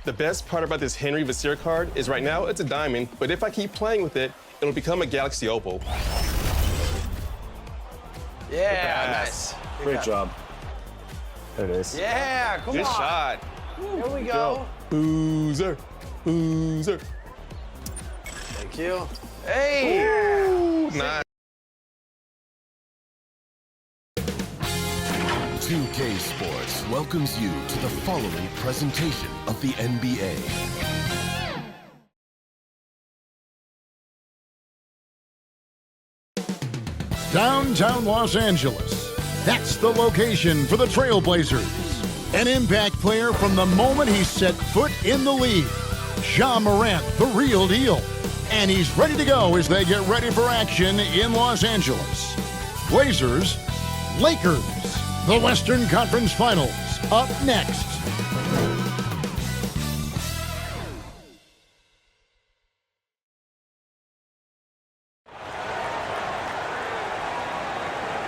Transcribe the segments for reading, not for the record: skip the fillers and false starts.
The best part about this Henry Vasseur card is right now it's a diamond, but if I keep playing with it, it'll become a Galaxy Opal. Yeah, nice. Great job. There it is. Yeah, come on. Good shot. Here we go. Boozer. Boozer. Thank you. Hey. Ooh, nice. 2K Sports welcomes you to the following presentation of the NBA. Downtown Los Angeles. That's the location for the Trailblazers. An impact player from the moment he set foot in the league. Ja Morant, the real deal. And he's ready to go as they get ready for action in Los Angeles. Blazers, Lakers. The Western Conference Finals up next.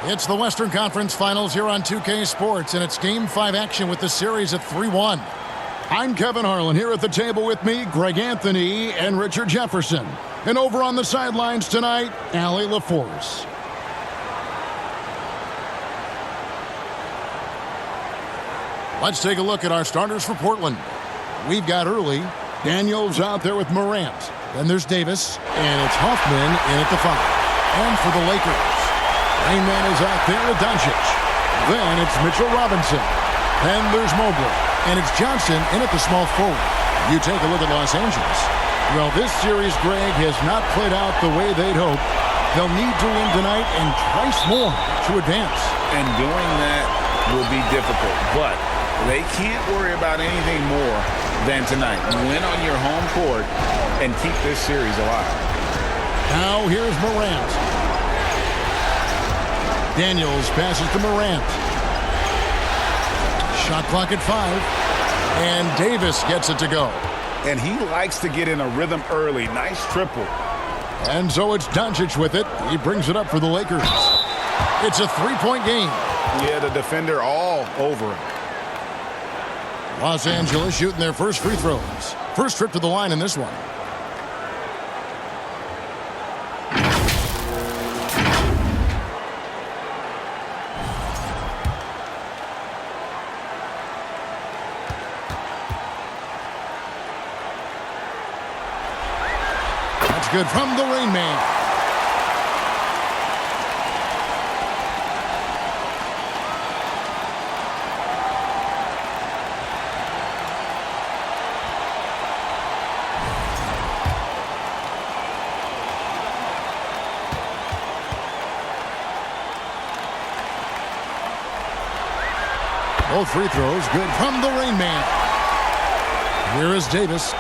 It's the Western Conference Finals here on 2K Sports, and it's Game 5 action with the series at 3-1. I'm Kevin Harlan. Here at the table with me, Greg Anthony and Richard Jefferson. And over on the sidelines tonight, Allie LaForce. Let's take a look at our starters for Portland. We've got early. Daniels out there with Morant. Then there's Davis, and it's Hoffman in at the 5. And for the Lakers, Rainman is out there with Doncic. Then it's Mitchell Robinson. Then there's Mobley, and it's Johnson in at the small forward. You take a look at Los Angeles. Well, this series, Greg, has not played out the way they'd hoped. They'll need to win tonight and twice more to advance. And doing that will be difficult, but they can't worry about anything more than tonight. Win on your home court and keep this series alive. Now here's Morant. Daniels passes to Morant. Shot clock at 5. And Davis gets it to go. And he likes to get in a rhythm early. Nice triple. And so it's Doncic with it. He brings it up for the Lakers. It's a 3-point game. Yeah, the defender all over him. Los Angeles shooting their first free throws. First trip to the line in this one. That's good from the Rain Man. Both free throws good from the Rain Man. Here is Davis.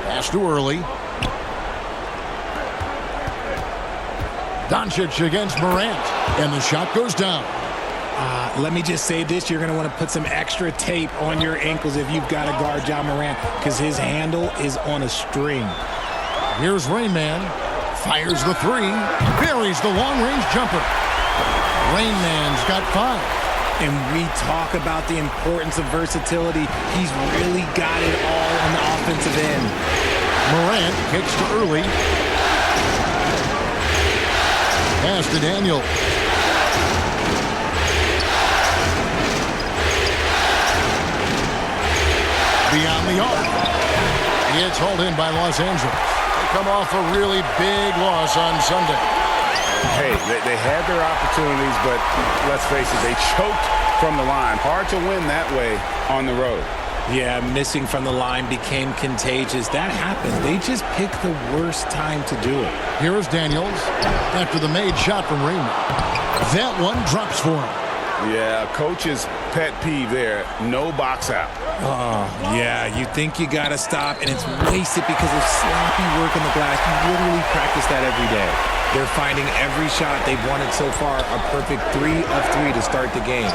Pass too early. Doncic against Morant. And the shot goes down. Let me just say this. You're going to want to put some extra tape on your ankles if you've got to guard Ja Morant, because his handle is on a string. Here's Rain Man. Fires the 3. Buries the long-range jumper. Rain Man's got 5. And we talk about the importance of versatility. He's really got it all on the offensive end. Morant kicks to early. Pass to Daniel. Beyond the arc. It's hauled in by Los Angeles. Come off a really big loss on Sunday. Hey, they had their opportunities, but let's face it, they choked from the line. Hard to win that way on the road. Yeah, missing from the line became contagious. That happens. They just picked the worst time to do it. Here is Daniels after the made shot from Rainman. That one drops for him. Yeah, coach's pet peeve there. No box out. Oh, yeah, you think you got to stop, and it's wasted because of sloppy work on the glass. You literally practice that every day. They're finding every shot they've wanted so far a perfect 3 of 3 to start the game.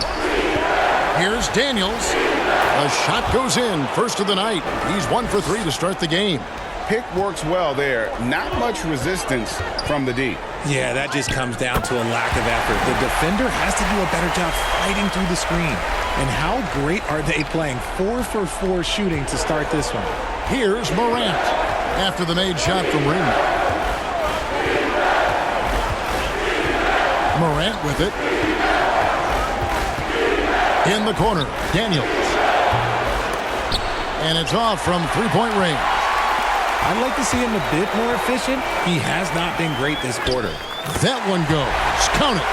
Here's Daniels. A shot goes in, first of the night. He's 1 for 3 to start the game. Pick works well there. Not much resistance from the D. Yeah, that just comes down to a lack of effort. The defender has to do a better job fighting through the screen. And how great are they playing 4 for 4 shooting to start this one? Here's Morant after the made shot from Raymond. Morant with it. In the corner, Daniels. And it's off from three-point range. I'd like to see him a bit more efficient. He has not been great this quarter. That one goes. Count it.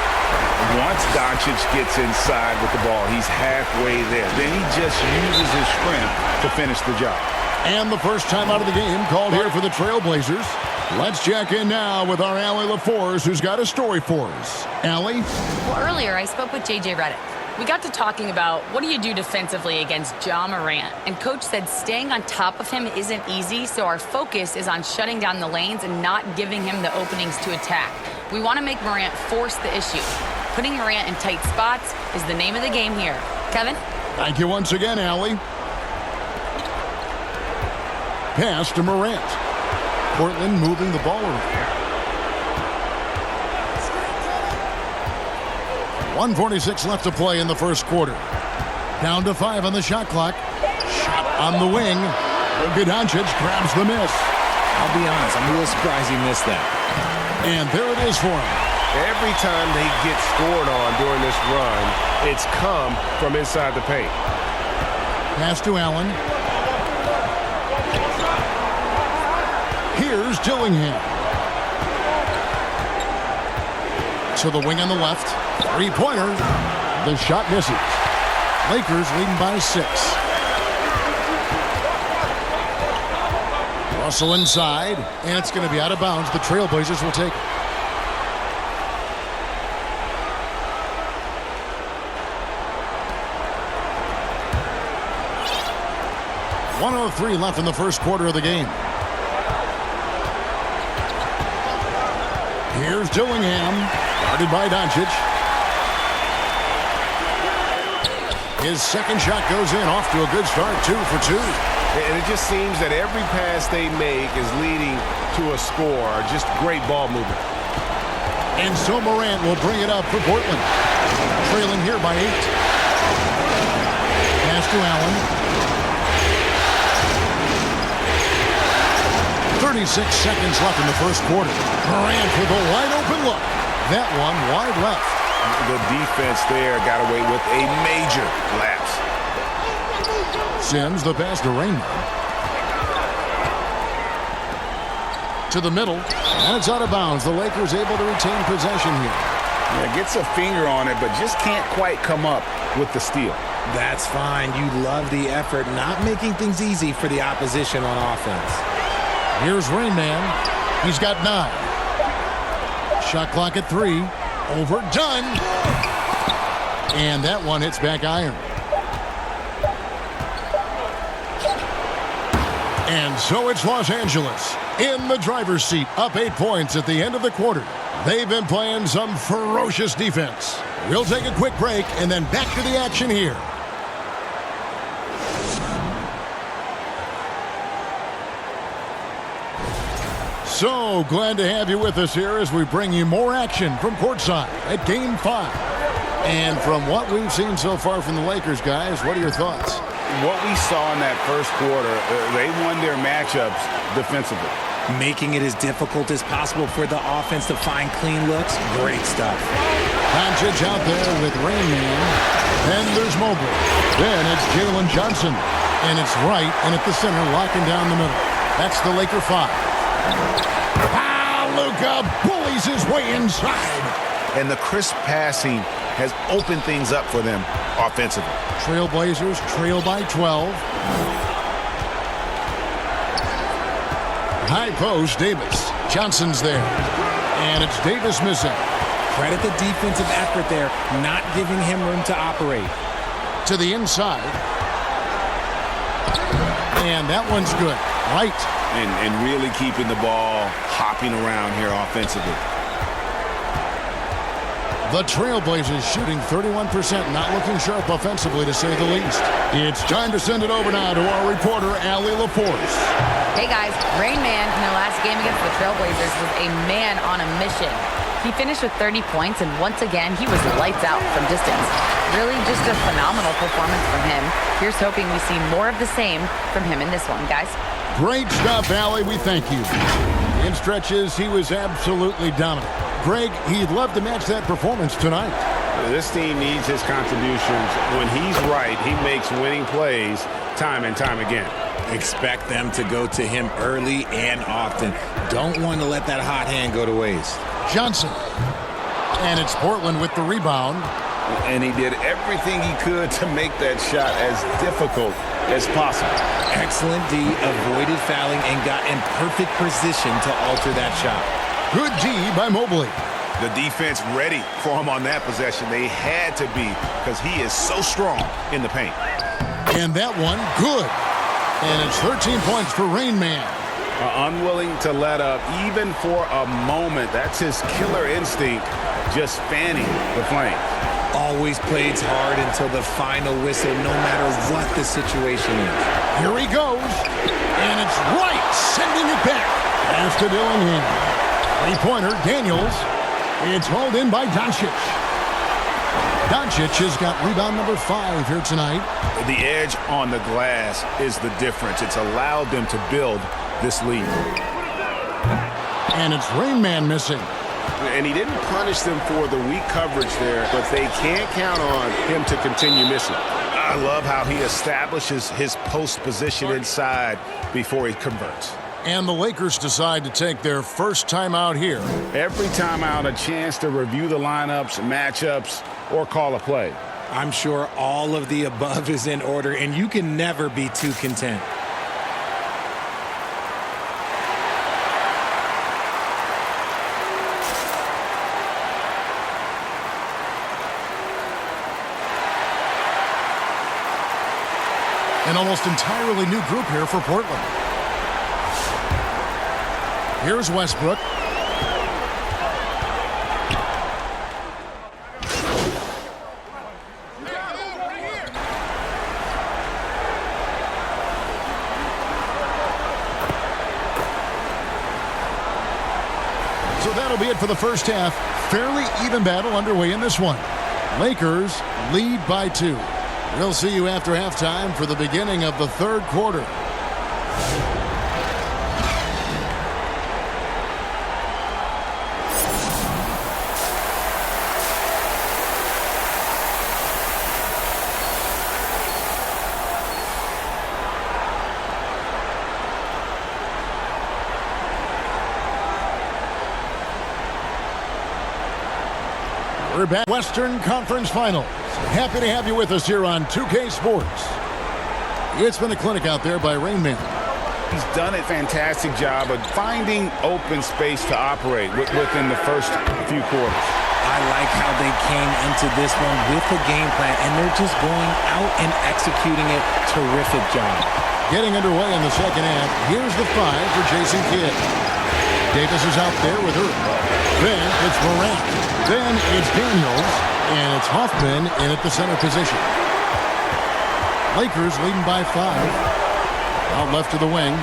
Once Doncic gets inside with the ball, he's halfway there. Then he just uses his strength to finish the job. And the first time out of the game called here for the Trailblazers. Let's check in now with our Allie LaForce, who's got a story for us. Allie? Well, earlier I spoke with J.J. Redick. We got to talking about what do you do defensively against Ja Morant, and Coach said staying on top of him isn't easy, so our focus is on shutting down the lanes and not giving him the openings to attack. We want to make Morant force the issue. Putting Morant in tight spots is the name of the game here. Kevin? Thank you once again, Allie. Pass to Morant. Portland moving the ball around. 1:46 left to play in the first quarter. Down to 5 on the shot clock. Shot on the wing. Luka Doncic grabs the miss. I'll be honest, I'm a little surprised he missed that. And there it is for him. Every time they get scored on during this run, it's come from inside the paint. Pass to Allen. Here's Dillingham. To the wing on the left. Three-pointer. The shot misses. Lakers leading by 6. Russell inside, and it's going to be out of bounds. The Trailblazers will take it. .103 left in the first quarter of the game. Here's Dillingham, guarded by Doncic. His second shot goes in, off to a good start, 2 for 2. And it just seems that every pass they make is leading to a score, just great ball movement. And so Morant will bring it up for Portland. Trailing here by 8. Pass to Allen. 36 seconds left in the first quarter. Morant with a wide open look. That one wide left. The defense there got away with a major lapse. Sims the pass to Raymond. To the middle, and it's out of bounds. The Lakers able to retain possession here. Yeah, gets a finger on it, but just can't quite come up with the steal. That's fine. You love the effort, not making things easy for the opposition on offense. Here's Rain Man. He's got 9. Shot clock at 3. Overdone. And that one hits back iron. And so it's Los Angeles in the driver's seat, up 8 points at the end of the quarter. They've been playing some ferocious defense. We'll take a quick break and then back to the action here. So glad to have you with us here as we bring you more action from courtside at Game 5. And from what we've seen so far from the Lakers, guys, what are your thoughts? What we saw in that first quarter, they won their matchups defensively. Making it as difficult as possible for the offense to find clean looks. Great stuff. Doncic out there with Rain Man. Then there's Mobley. Then it's Jalen Johnson. And it's Wright, and at the center, locking down the middle. That's the Laker 5. Luka bullies his way inside. And the crisp passing has opened things up for them offensively. Trailblazers trail by 12. High post, Davis. Johnson's there. And it's Davis missing. Credit the defensive effort there, not giving him room to operate. To the inside. And that one's good. Right. And really keeping the ball hopping around here offensively. The Trailblazers shooting 31%, not looking sharp offensively, to say the least. It's time to send it over now to our reporter, Allie LaForce. Hey guys, Rain Man in the last game against the Trailblazers was a man on a mission. He finished with 30 points, and once again, he was lights out from distance. Really just a phenomenal performance from him. Here's hoping we see more of the same from him in this one, guys. Great stuff, Allie. We thank you. In stretches, he was absolutely dominant. Greg, he'd love to match that performance tonight. This team needs his contributions. When he's right, he makes winning plays time and time again. Expect them to go to him early and often. Don't want to let that hot hand go to waste. Johnson. And it's Portland with the rebound. And he did everything he could to make that shot as difficult as possible. Excellent D, avoided fouling and got in perfect position to alter that shot. Good D by Mobley. The defense ready for him on that possession. They had to be because he is so strong in the paint. And that one, good. And it's 13 points for Rain Man. Unwilling to let up even for a moment. That's his killer instinct, just fanning the flames. Always plays hard until the final whistle, no matter what the situation is. Here he goes. And it's right, sending it back. Pass to Dillingham. Three-pointer, Daniels. It's hauled in by Doncic. Doncic has got rebound number 5 here tonight. The edge on the glass is the difference. It's allowed them to build this lead. And it's Rain Man missing. And he didn't punish them for the weak coverage there, but they can't count on him to continue missing. I love how he establishes his post position inside before he converts. And the Lakers decide to take their first timeout here. Every timeout, a chance to review the lineups, matchups, or call a play. I'm sure all of the above is in order, and you can never be too content. An almost entirely new group here for Portland. Here's Westbrook. So that'll be it for the first half. Fairly even battle underway in this one. Lakers lead by 2. We'll see you after halftime for the beginning of the third quarter. We're back. Western Conference Finals. Happy to have you with us here on 2K Sports. It's been a clinic out there by Rain Man. He's done a fantastic job of finding open space to operate within the first few quarters. I like how they came into this one with a game plan, and they're just going out and executing it. Terrific job. Getting underway in the second half. Here's the 5 for Jason Kidd. Davis is out there with her. Then it's Morant. Then it's Daniels. And it's Hoffman in at the center position. Lakers leading by 5. Out left to the wing.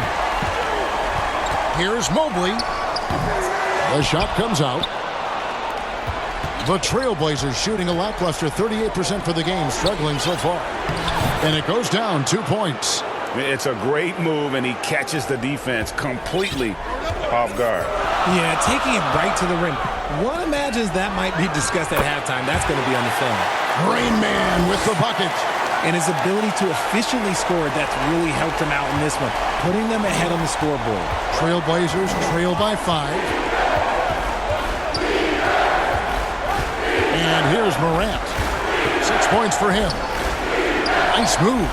Here's Mobley. The shot comes out. The Trailblazers shooting a lackluster 38% for the game, struggling so far. And it goes down 2 points. It's a great move, and he catches the defense completely off guard. Yeah, taking it right to the rim. One imagines that might be discussed at halftime. That's going to be on the film. Rain Man with the bucket. And his ability to efficiently score, that's really helped him out in this one, putting them ahead on the scoreboard. Trailblazers trail by 5. And here's Morant. 6 points for him. Nice move.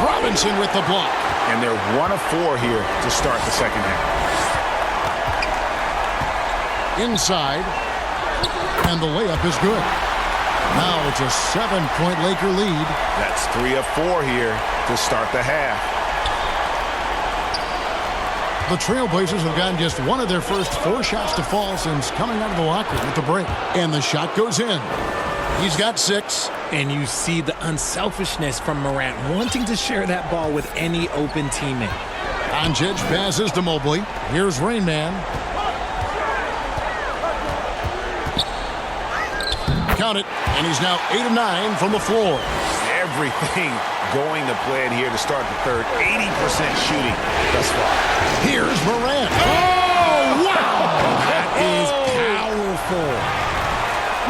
Robinson with the block. And they're 1 of 4 here to start the second half. Inside. And the layup is good. Now it's a 7-point Laker lead. That's 3 of 4 here to start the half. The Trailblazers have gotten just one of their first 4 shots to fall since coming out of the locker room at the break. And the shot goes in. He's got 6. And you see the unselfishness from Morant, wanting to share that ball with any open teammate. Doncic passes to Mobley. Here's Rain Man. Count it, and he's now 8 of 9 from the floor. Everything going to plan here to start the third. 80% shooting thus far. Here's Morant. Oh, wow! That is powerful.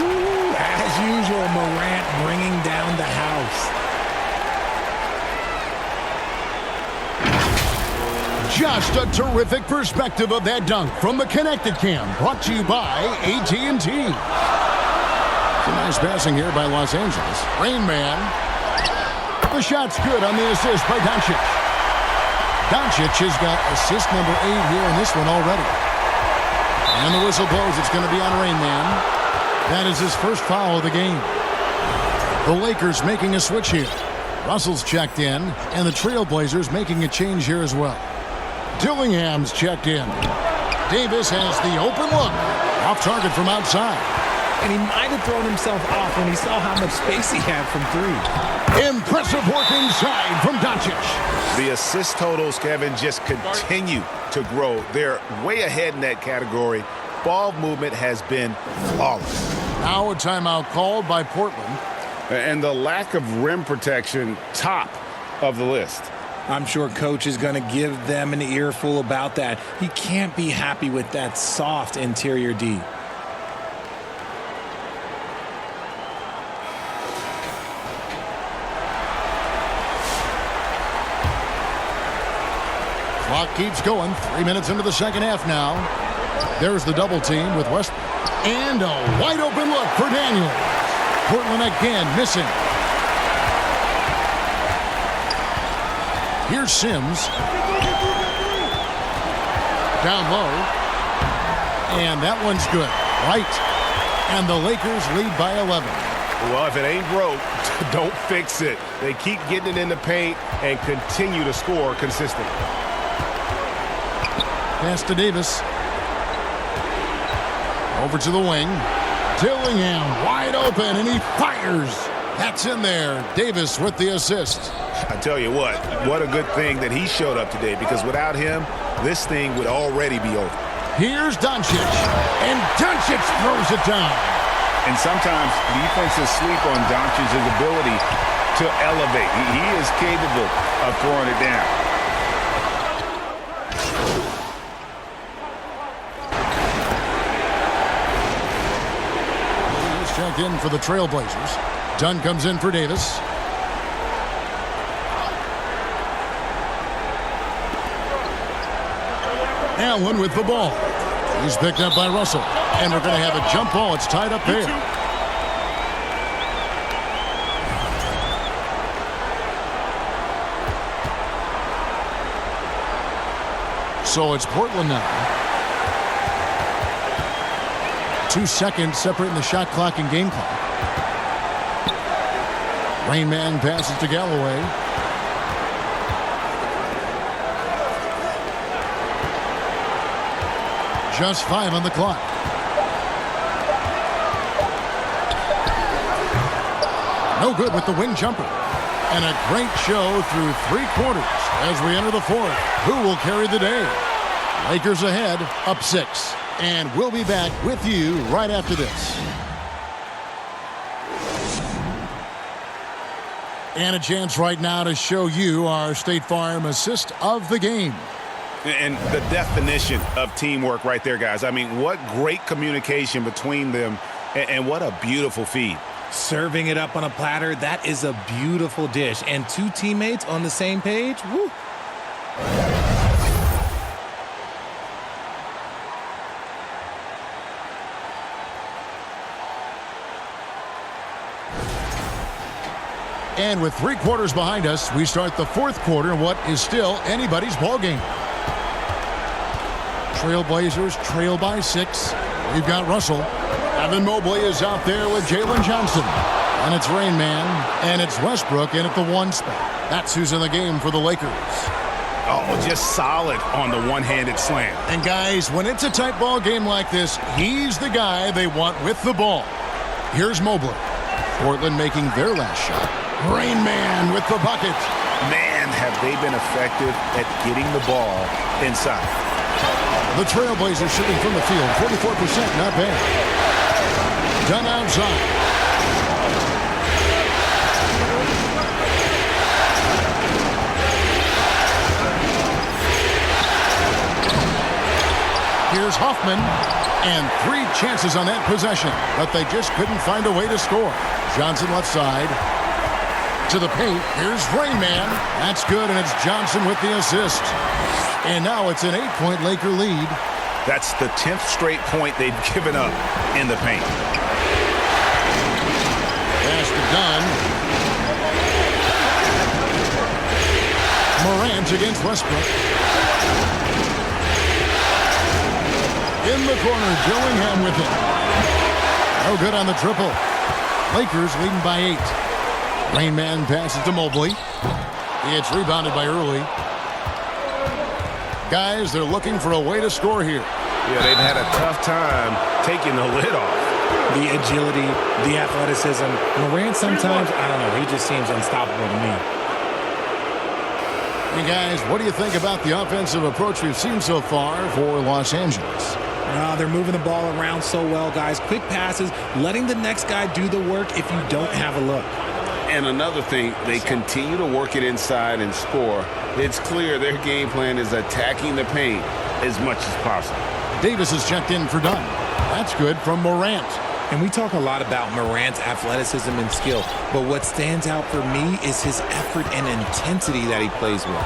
Woo, as usual, Morant bringing down the house. Just a terrific perspective of that dunk from the Connected Cam, brought to you by AT&T. Some nice passing here by Los Angeles. Rain Man. The shot's good on the assist by Doncic. Doncic has got assist number 8 here in this one already. And the whistle blows. It's going to be on Rain Man. That is his first foul of the game. The Lakers making a switch here. Russell's checked in, and the Trailblazers making a change here as well. Dillingham's checked in. Davis has the open look. Off target from outside. And he might have thrown himself off when he saw how much space he had from 3. Impressive work inside from Doncic. The assist totals, Kevin, just continue to grow. They're way ahead in that category. Ball movement has been flawless. Now a timeout called by Portland. And the lack of rim protection, top of the list. I'm sure coach is going to give them an earful about that. He can't be happy with that soft interior D. Clock keeps going. 3 minutes into the second half now. There's the double team with Westbrook. And a wide open look for Daniels. Portland again missing. Here's Sims. Down low. And that one's good. Right. And the Lakers lead by 11. Well, if it ain't broke, don't fix it. They keep getting it in the paint and continue to score consistently. Pass to Davis. Over to the wing. Dillingham wide open, and he fires. That's in there. Davis with the assist. I tell you what a good thing that he showed up today, because without him, this thing would already be over. Here's Doncic, and Doncic throws it down. And sometimes defenses sleep on Doncic's ability to elevate. He is capable of throwing it down. He's checked in for the Trailblazers. Dunn comes in for Davis. Allen with the ball. He's picked up by Russell. And they're going to have a jump ball. It's tied up there. So it's Portland now. 2 seconds separating the shot clock and game clock. Rain Man passes to Galloway. Just 5 on the clock. No good with the wing jumper. And a great show through 3 quarters as we enter the 4th. Who will carry the day? Lakers ahead, up 6. And we'll be back with you right after this. And a chance right now to show you our State Farm assist of the game. And the definition of teamwork right there, guys. I mean, what great communication between them, and what a beautiful feed. Serving it up on a platter, that is a beautiful dish. And 2 teammates on the same page, woo. And with 3 quarters behind us, we start the 4th quarter in what is still anybody's ball game. Trailblazers trail by 6. We've got Russell. Evan Mobley is out there with Jalen Johnson. And it's Rain Man. And it's Westbrook in at the 1 spot. That's who's in the game for the Lakers. Oh, just solid on the one-handed slam. And guys, when it's a tight ball game like this, he's the guy they want with the ball. Here's Mobley. Portland making their last shot. Rain Man with the bucket. Man, have they been effective at getting the ball inside. The Trailblazers shooting from the field, 44%, not bad. Done outside. Hoffman. And 3 chances on that possession, but they just couldn't find a way to score. Johnson left side. To the paint. Here's Rain Man. That's good, and it's Johnson with the assist. And now it's an 8-point Laker lead. That's the 10th straight point they've given up in the paint. Pass to Dunn. Morant against Westbrook. In the corner, Dillingham with it. No good on the triple. Lakers leading by 8. Rain Man passes to Mobley. It's rebounded by Early. Guys, they're looking for a way to score here. Yeah, they've had a tough time taking the lid off. The agility, the athleticism. Morant sometimes, I don't know, he just seems unstoppable to me. Hey, guys, what do you think about the offensive approach we've seen so far for Los Angeles? They're moving the ball around so well, guys. Quick passes, letting the next guy do the work if you don't have a look. And another thing, they continue to work it inside and score. It's clear their game plan is attacking the paint as much as possible. Davis is checked in for Dunn. That's good from Morant. And we talk a lot about Morant's athleticism and skill, but what stands out for me is his effort and intensity that he plays with.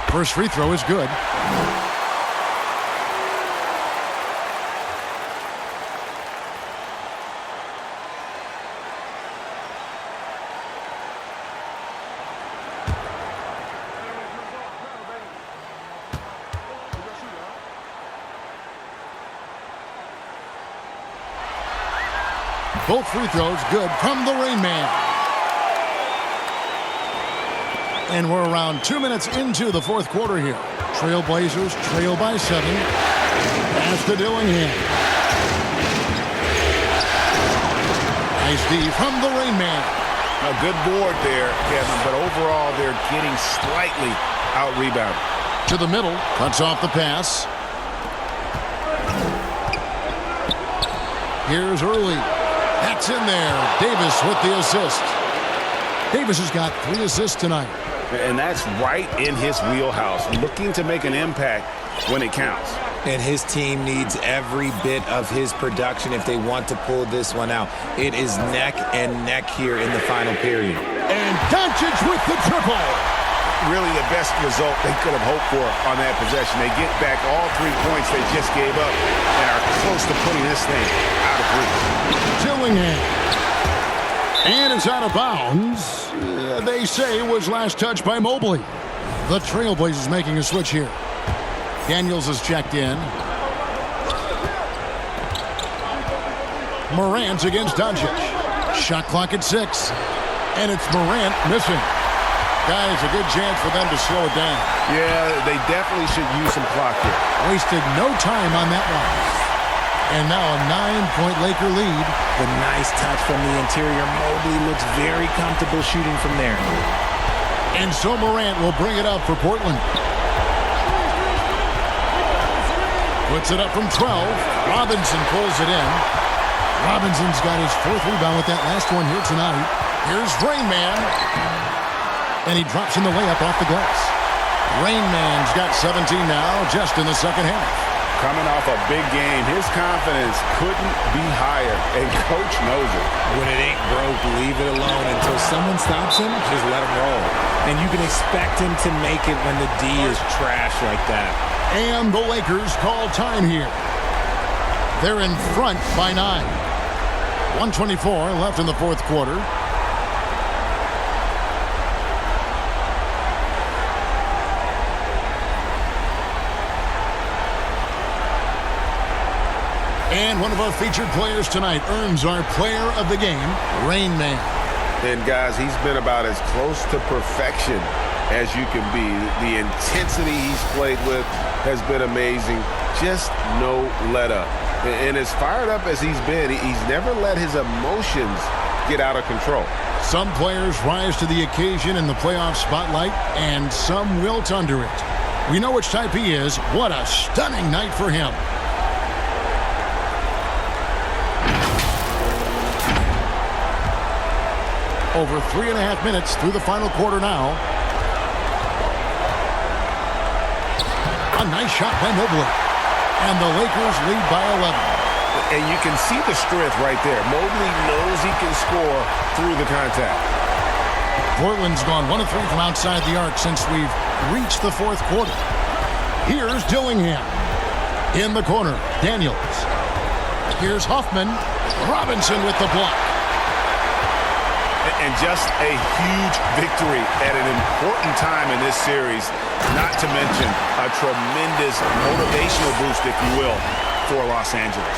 First free throw is good. Both free throws good from the Rain Man. And we're around 2 minutes into the fourth quarter here. Trailblazers trail by 7. Pass to Dillingham. Nice D from the Rain Man. A good board there, Kevin, but overall they're getting slightly out-rebounded. To the middle, cuts off the pass. Here's Early. That's in there. Davis with the assist. Davis has got 3 assists tonight. And that's right in his wheelhouse, looking to make an impact when it counts. And his team needs every bit of his production if they want to pull this one out. It is neck and neck here in the final period. And Doncic with the triple. Really the best result they could have hoped for on that possession. They get back all 3 points they just gave up and are close to putting this thing out of reach. Dillingham. And it's out of bounds. They say it was last touched by Mobley. The Trailblazers making a switch here. Daniels is checked in. Morant against Doncic. Shot clock at 6. And it's Morant missing. Guys, a good chance for them to slow it down. Yeah, they definitely should use some clock here. Wasted no time on that one. And now a 9-point Laker lead. The nice touch from the interior. Mobley looks very comfortable shooting from there. And so Morant will bring it up for Portland. Puts it up from 12. Robinson pulls it in. Robinson's got his 4th rebound with that last one here tonight. Here's Rain Man. And he drops in the layup off the glass. Rain Man's got 17 now, just in the second half. Coming off a big game, his confidence couldn't be higher, and Coach knows it. When it ain't broke, leave it alone. Until someone stops him, just let him roll. And you can expect him to make it when the D is trash like that. And the Lakers call time here. They're in front by 9. 1:24 left in the fourth quarter. And one of our featured players tonight earns our player of the game, Rain Man. And guys, he's been about as close to perfection as you can be. The intensity he's played with has been amazing. Just no let up. And as fired up as he's been, he's never let his emotions get out of control. Some players rise to the occasion in the playoff spotlight, and some wilt under it. We know which type he is. What a stunning night for him. Over 3.5 minutes through the final quarter now. A nice shot by Mobley. And the Lakers lead by 11. And you can see the strength right there. Mobley knows he can score through the contact. Portland's gone 1 of 3 from outside the arc since we've reached the fourth quarter. Here's Dillingham. In the corner, Daniels. Here's Hoffman. Robinson with the block. And just a huge victory at an important time in this series, not to mention a tremendous motivational boost, if you will, for Los Angeles.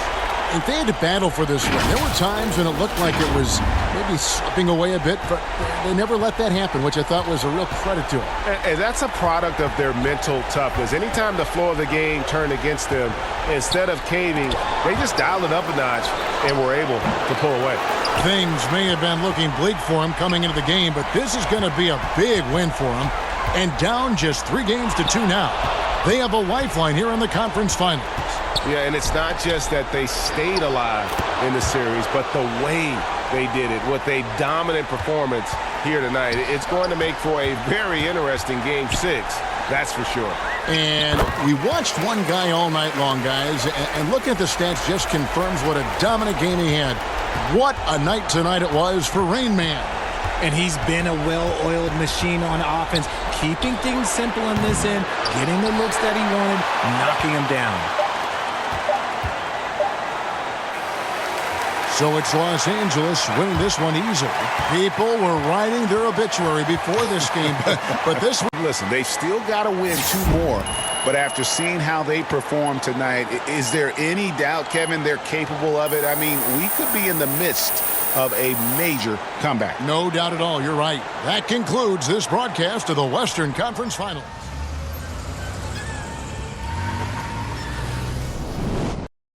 If they had to battle for this one, there were times when it looked like it was maybe slipping away a bit, but they never let that happen, which I thought was a real credit to them. And that's a product of their mental toughness. Anytime the flow of the game turned against them, instead of caving, they just dialed it up a notch and were able to pull away. Things may have been looking bleak for him coming into the game, but this is going to be a big win for him. And down just 3 games to 2 now. They have a lifeline here in the conference finals. Yeah, and it's not just that they stayed alive in the series, but the way they did it with a dominant performance here tonight. It's going to make for a very interesting Game 6, that's for sure. And we watched one guy all night long, guys, and looking at the stats just confirms what a dominant game he had. What a night tonight it was for Rain Man. And he's been a well-oiled machine on offense, keeping things simple in this end, getting the looks that he wanted, knocking them down. So it's Los Angeles winning this one easily. People were writing their obituary before this game, but this one... Listen, they've still got to win 2 more, but after seeing how they performed tonight, is there any doubt, Kevin, they're capable of it? I mean, we could be in the midst of a major comeback. No doubt at all, you're right. That concludes this broadcast of the Western Conference Finals.